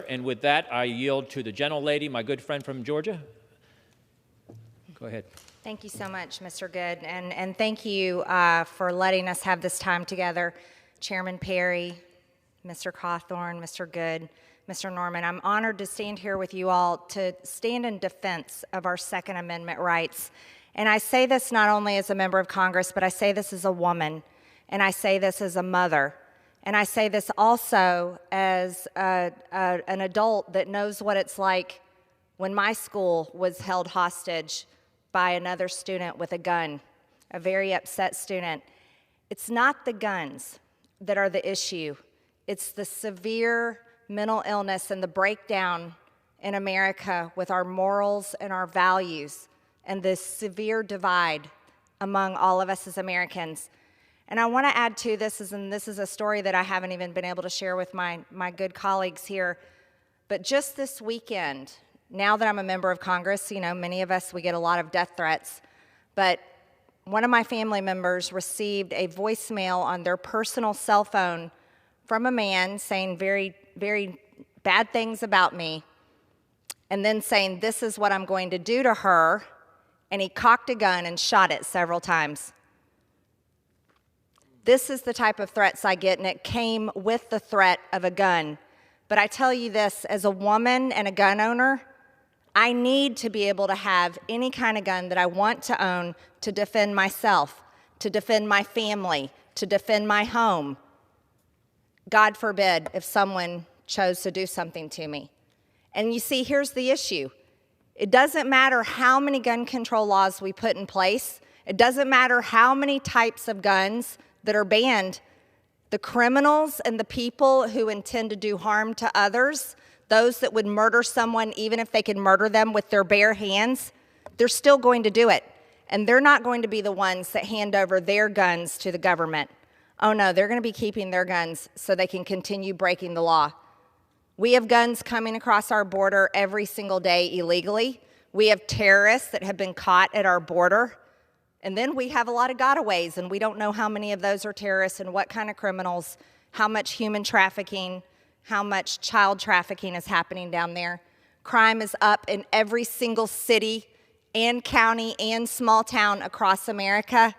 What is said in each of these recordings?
And with that, I yield to the gentlelady, my good friend from Georgia. Go ahead. Thank you so much, Mr. Good, and thank you for letting us have this time together. Chairman Perry, Mr. Cawthorn, Mr. Good, Mr. Norman, I'm honored to stand here with you all to stand in defense of our Second Amendment rights. And I say this not only as a member of Congress, but I say this as a woman, and I say this as a mother, and I say this also as an adult that knows what it's like when my school was held hostage by another student with a gun, a very upset student. It's not the guns that are the issue. It's the severe mental illness and the breakdown in America with our morals and our values and this severe divide among all of us as Americans. And I want to add to this, and this is a story that I haven't even been able to share with my good colleagues here, but just this weekend, now that I'm a member of Congress, you know, many of us, we get a lot of death threats, but one of my family members received a voicemail on their personal cell phone from a man saying very, very bad things about me, and then saying, "This is what I'm going to do to her," and he cocked a gun and shot it several times. This is the type of threats I get, and it came with the threat of a gun. But I tell you this, as a woman and a gun owner, I need to be able to have any kind of gun that I want to own to defend myself, to defend my family, to defend my home. God forbid if someone chose to do something to me. And you see, here's the issue. It doesn't matter how many gun control laws we put in place. It doesn't matter how many types of guns that are banned. The criminals and the people who intend to do harm to others, those that would murder someone even if they could murder them with their bare hands, they're still going to do it. And they're not going to be the ones that hand over their guns to the government. Oh no, they're going to be keeping their guns so they can continue breaking the law. We have guns coming across our border every single day illegally. We have terrorists that have been caught at our border. And then we have a lot of gotaways, and we don't know how many of those are terrorists and what kind of criminals, how much human trafficking, how much child trafficking is happening down there. Crime is up in every single city and county and small town across America.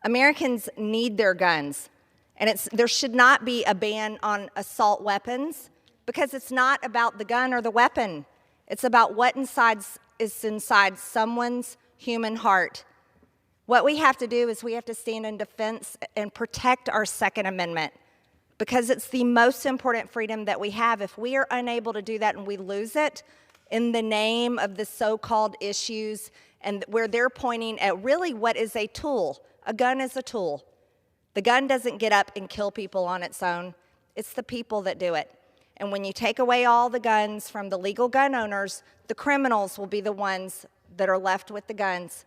Americans need their guns. And there should not be a ban on assault weapons because it's not about the gun or the weapon. It's about what is inside someone's human heart. What we have to do is we have to stand in defense and protect our Second Amendment because it's the most important freedom that we have. If we are unable to do that and we lose it in the name of the so-called issues and where they're pointing at really what is a tool, a gun is a tool. The gun doesn't get up and kill people on its own. It's the people that do it. And when you take away all the guns from the legal gun owners, the criminals will be the ones that are left with the guns.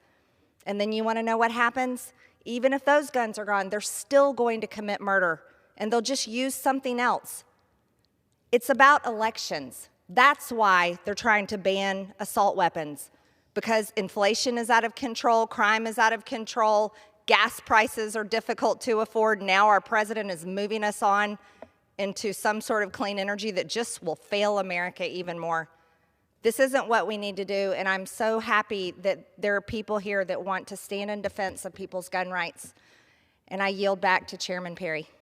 And then you want to know what happens? Even if those guns are gone, they're still going to commit murder, and they'll just use something else. It's about elections. That's why they're trying to ban assault weapons, because inflation is out of control, crime is out of control, gas prices are difficult to afford. Now our president is moving us on into some sort of clean energy that just will fail America even more. This isn't what we need to do, and I'm so happy that there are people here that want to stand in defense of people's gun rights. And I yield back to Chairman Perry.